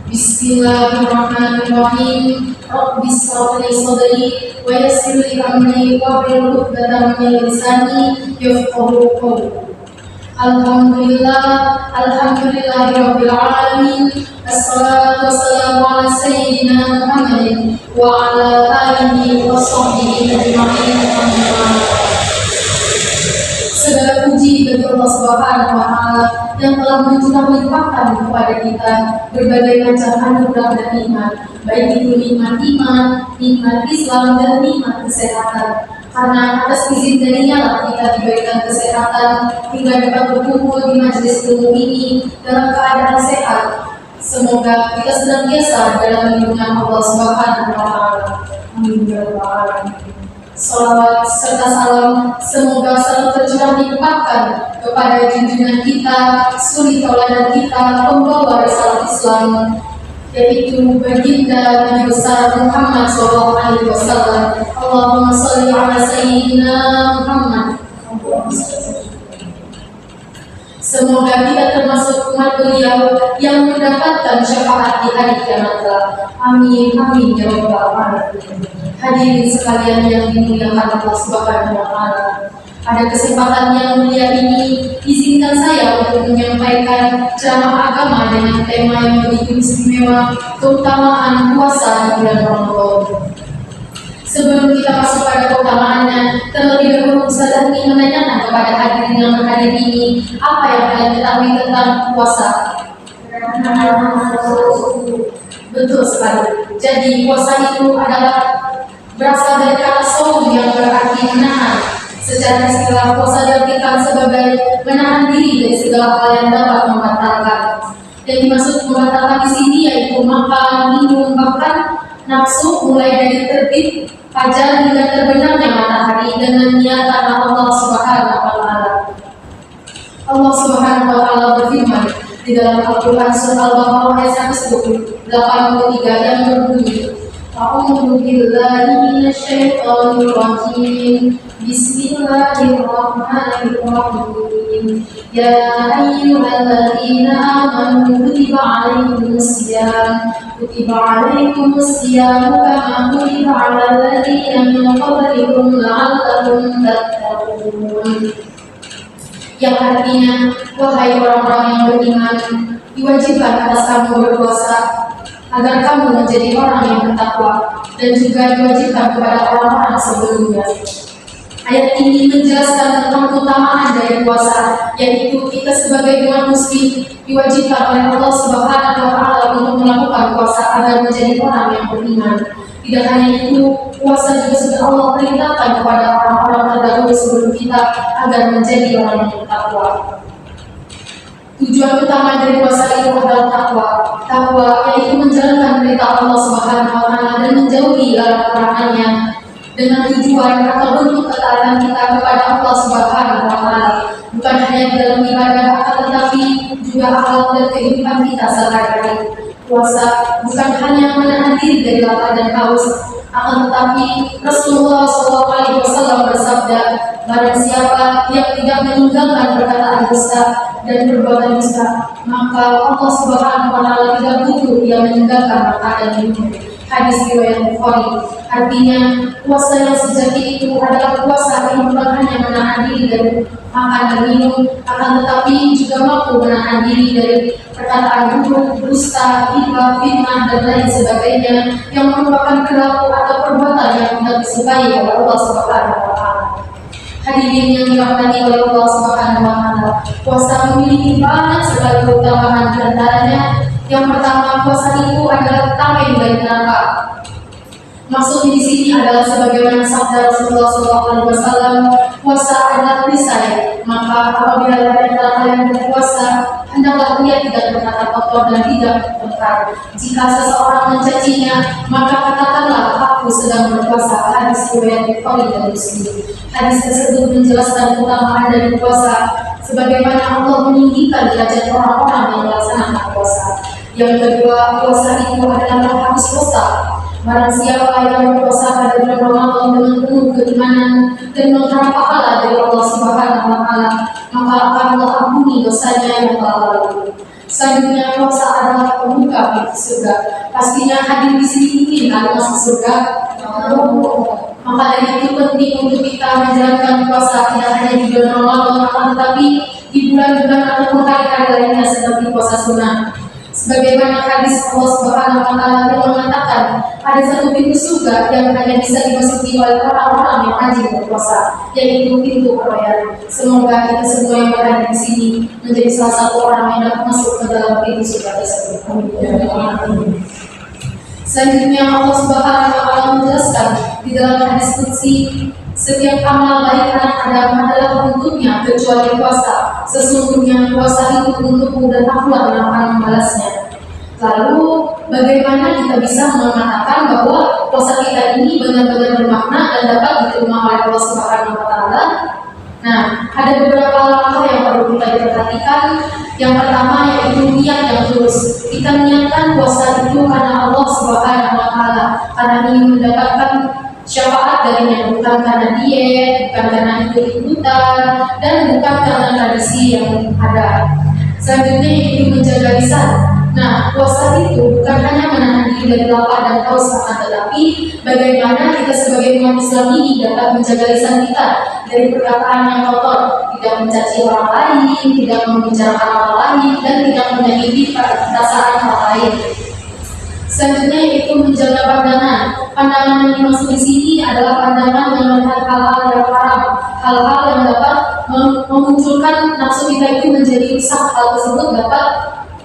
Bismillahirrahmanirrahim. Rabbis shrah li sadri wa yassir li amri wahlul 'uqdatam min lisani yafqahu qawli. Alhamdulillahirabbil alamin. Assalatu wassalamu ala sayyidina Muhammadin wa ala alihi wa sahbihi ajma'in. Segala puji bagi Allah Subhanahu wa Ta'ala yang telah melimpahkan kepada kita berbagai macam anugerah dan nikmat, baik itu nikmat iman, nikmat Islam, dan nikmat kesehatan. Karena atas izin darinya lah kita diberikan kesehatan hingga dapat berkumpul di majelis ilmu ini dalam keadaan sehat. Semoga kita senantiasa dalam lindungan Allah Subhanahu wa Ta'ala. Amin ya rabbal alamin. Salawat serta salam semoga selalu tercurah dilimpahkan kepada junjungan kita, suri tauladan kita, pembawa risalah Islam, yaitu baginda Nabi besar Muhammad SAW. Allahumma sholli ala sayyidina Muhammad. Semoga kita termasuk umat beliau yang mendapatkan syafaat di hari kiamat. Amin, amin ya rabbal alamin. Hadirin sekalian yang dimuliakan Allah Subhanahu wa Ta'ala, pada kesempatan yang mulia ini izinkan saya untuk menyampaikan ceramah agama dengan tema yang begitu istimewa, keutamaan puasa di bulan Ramadan. Sebelum kita masuk pada keutamaannya, terlebih dahulu saya ingin menanyakan kepada hadirin yang berhadir ini, apa yang kalian ketahui tentang puasa? Betul sekali. Jadi puasa itu adalah berasal dari kata shaum yang berarti menahan. Secara istilah puasa diartikan sebagai menahan diri dari segala hal yang dapat membatalkan. Yang dimaksud membatalkan di sini yaitu makan, minum, bahkan nafsu mulai dari terbit fajar hingga terbenamnya matahari dengan niat karena Allah Subhanahu wa Ta'ala. Allah Subhanahu wa Ta'ala berfirman di dalam Al-Quran surah Al-Baqarah ayat 183 yang berbunyi, A'udzu billahi minasyaitonir rajim. Bismillahirrahmanirrahim. Ya ayyuhalladzina amanu kutiba 'alaikumus-syiyam kama kutiba 'alal ladzina min qablikum la'allakum tattaqun. Yang artinya, wahai orang-orang yang beriman, diwajibkan atas kamu berpuasa agar kamu menjadi orang yang bertakwa, dan juga diwajibkan kepada orang-orang sebelumnya. Ayat ini menjelaskan tentang keutamaan dari puasa, yaitu kita sebagai umat muslim diwajibkan oleh Allah Subhanahu wa Ta'ala untuk melakukan puasa agar menjadi orang yang beriman. Tidak hanya itu, puasa juga sudah Allah perintahkan kepada orang-orang terdahulu sebelum kita agar menjadi orang yang bertakwa. Tujuan utama dari puasa itu adalah takwa. Takwa yaitu menjalankan perintah Allah Subhanahu wa Ta'ala dan menjauhi larangannya, dengan tujuan atau bentuk ketaatan kita kepada Allah Subhanahu wa Ta'ala, bukan hanya di dalam ibadah, akan tetapi juga akhlak dan kehidupan kita sehari-hari. Puasa bukan hanya menahan diri dari lapar dan haus, akan tetapi Rasulullah SAW bersabda, barang siapa yang tidak meninggalkan perkataan dusta dan perbuatan dusta, maka Allah Subhanahu wa Ta'ala tidak butuh dia meninggalkan makan dan minum. Hadis riwayat Bukhari. Artinya, puasa yang sejati itu adalah puasa yang bukan hanya menahan diri dari makan dan minum, akan tetapi juga mampu menahan diri dari perkataan buruk, dusta, riba, fitnah, dan lain sebagainya yang merupakan perilaku atau perbuatan yang tidak disukai oleh Allah Subhanahu wa Ta'ala. Hadirin yang dirahmati oleh Allah Subhanahu wa Ta'ala, puasa memiliki banyak sekali keutamaan. Di antaranya, yang pertama, puasa itu adalah tameng dari neraka. Maksudnya di sini adalah sebagaimana sabda Rasulullah SAW, puasa adalah perisai. Maka apabila ada antara kalian berpuasa, hendaklah ia tidak berkata kotor dan tidak bertengkar. Jika seseorang mencacinya, maka katakanlah aku sedang berpuasa. Hadis riwayat Bukhari dan Muslim. Hadis tersebut menjelaskan keutamaan dari puasa, sebagaimana Allah meninggikan derajat orang-orang yang melaksanakan puasa. Yang kedua, puasa itu adalah menghapus dosa. Barang siapa yang berpuasa pada bulan Ramadan dengan penuh keimanan dan mengharap pahala dari Allah Subhanahu wa Ta'ala, maka akan Allah ampuni dosanya yang telah lalu. Selanjutnya puasa adalah pembuka pintu surga. Pastinya hadir di sini ingin ada masuk surga. Maka dari itu penting untuk kita menjalankan puasa tidak hanya di bulan Ramadan, tetapi di bulan-bulan ataupun hari-hari lainnya seperti puasa sunnah. Sebagaimana hadis Allah Subhanahu wa Ta'ala yang mengatakan ada satu pintu surga yang hanya bisa dimasuki oleh orang-orang yang rajin berpuasa, yaitu pintu perayaan. Semoga kita semua yang berada di sini menjadi salah satu orang yang dapat masuk ke dalam pintu surga tersebut. Amin. Selanjutnya Allah Subhanahu wa Ta'ala menjelaskan di dalam hadis qudsi, setiap amal baik anak Adam adalah untuknya kecuali puasa. Sesungguhnya puasa itu untukmu dan akulah yang akan membalasnya. Lalu bagaimana kita bisa mengatakan bahwa puasa kita ini benar-benar bermakna dan dapat diterima oleh Allah Subhanahu wa Ta'ala? Nah, ada beberapa langkah yang perlu kita perhatikan. Yang pertama yaitu niat yang tulus. Kita niatkan puasa itu karena Allah Subhanahu wa Ta'ala, karena ingin mendapatkan syafaat darinya, bukan karena diet, bukan karena ikut-ikutan, dan bukan karena tradisi yang ada. Selanjutnya itu menjaga lisan. Nah, puasa itu bukan hanya menahan diri dari lapar dan haus, tetapi bagaimana kita sebagai umat Islam ini dapat menjaga lisan kita dari perkataan yang kotor, tidak mencaci orang lain, tidak membicarakan orang lain, dan tidak menyakiti perasaan orang lain. Selanjutnya yaitu menjaga pandangan. Pandangan yang dimaksud di sini adalah pandangan yang melihat hal-hal yang haram, hal-hal yang dapat memunculkan nafsu kita itu menjadi rusak. Hal tersebut dapat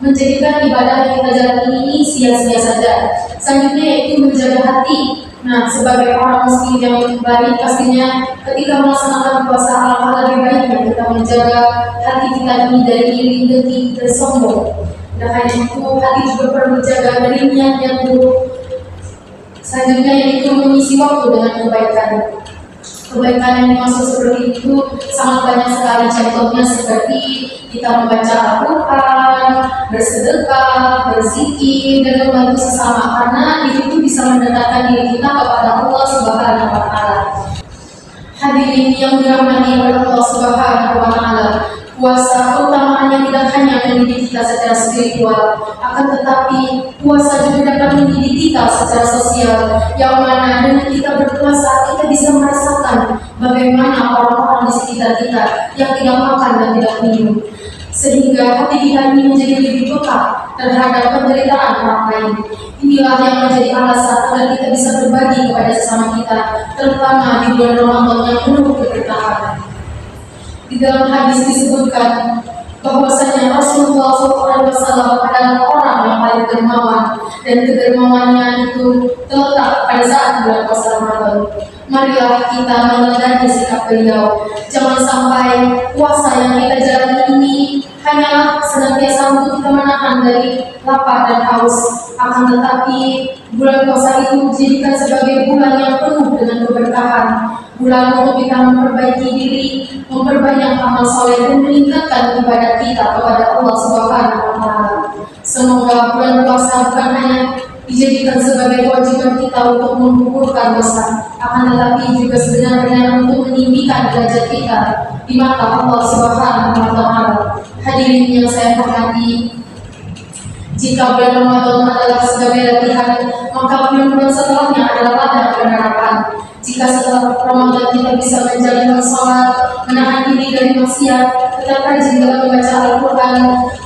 menjadikan ibadah yang kita jalani ini sia-sia saja. Selanjutnya yaitu menjaga hati. Nah, sebagai orang muslim yang baik, pastinya ketika melaksanakan puasa alangkah lebih baiknya kita menjaga hati kita ini dari iri, dengki, dan sombong. Dan hanya itu hati juga perlu dijaga dari niat yang buruk. Selanjutnya yaitu mengisi waktu dengan kebaikan. Kebaikan yang dimaksud seperti itu sangat banyak sekali, contohnya seperti kita membaca Al-Quran, bersedekah, berzikir, dan membantu sesama, karena itu bisa mendekatkan diri kita kepada Allah Subhanahu wa Ta'ala. Hadirin yang dirahmati oleh Allah Subhanahu wa Ta'ala, puasa utamaannya tidak hanya mendidik kita secara spiritual, akan tetapi puasa juga dapat mendidik kita secara sosial, yang mana dengan kita berpuasa kita bisa merasakan bagaimana orang-orang di sekitar kita yang tidak makan dan tidak minum, sehingga hati kita ini menjadi lebih peka terhadap penderitaan orang lain. Inilah yang menjadi alasan agar kita bisa berbagi kepada sesama kita, terutama di bulan Ramadan yang penuh keberkahan. Di dalam hadis disebutkan bahwasanya Rasulullah SAW adalah orang yang paling dermawan, dan kedermawannya itu terletak pada saat bulan puasa Ramadan. Marilah kita meneladani sikap beliau. Jangan sampai puasa yang kita jalani ini hanyalah senantiasa untuk kita menahan dari lapar dan haus, akan tetapi bulan puasa itu dijadikan sebagai bulan yang penuh dengan keberkahan, bulan untuk kita memperbaiki diri, memperbanyak amal soleh, dan meningkatkan ibadah kita kepada Allah Subhanahu wa Ta'ala. Semoga bulan puasa bukan hanya dijadikan sebagai kewajiban kita untuk mengukurkan dosa, akan tetapi juga sebenarnya untuk meninggikan derajat kita di mata Allah Subhanahu wa Ta'ala. Hadirin yang saya hormati, jika bulan Ramadan adalah sebagai latihan, maka bulan-bulan setelahnya adalah ladang penerapan. Jika setelah Ramadan kita bisa menjalankan sholat, menahan diri dari maksiat, tetap rajin dalam membaca Al-Quran,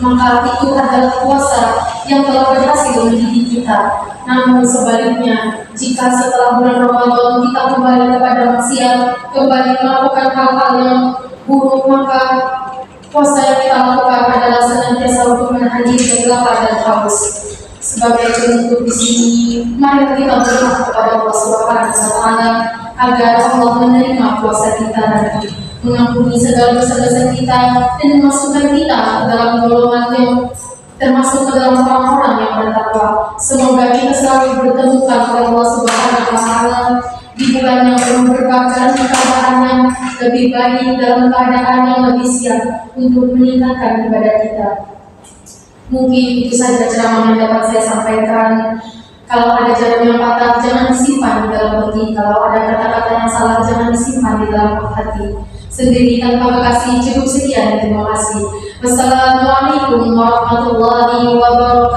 maka itu adalah puasa yang telah berhasil mendidik kita. Namun sebaliknya, jika setelah bulan Ramadan kita kembali kepada maksiat, kembali melakukan hal-hal yang buruk, maka puasa yang kita lakukan adalah senantiasa untuk menahan diri dari lapar dan haus. Sebagai bentuk di sini, mari kita berdoa kepada Allah Subhanahu wa Ta'ala agar Allah menerima puasa kita nanti, mengampuni segala dosa-dosa kita, dan memasukkan kita ke dalam golongan yang termasuk ke dalam orang-orang yang bertakwa. Semoga kita selalu bertemukan oleh Allah Subhanahu wa Ta'ala di bulan yang penuh berkah dan keadaan yang lebih baik, dalam keadaan yang lebih siap untuk meningkatkan ibadah kita. Mungkin itu saja ceramah yang dapat saya sampaikan. Kalau ada jarum yang patah, jangan disimpan di dalam hati. Kalau ada kata-kata yang salah, jangan disimpan di dalam hati. sendiri tanpa bekasi. Cukup sekian, terima kasih. Wassalamualaikum warahmatullahi wabarakatuh.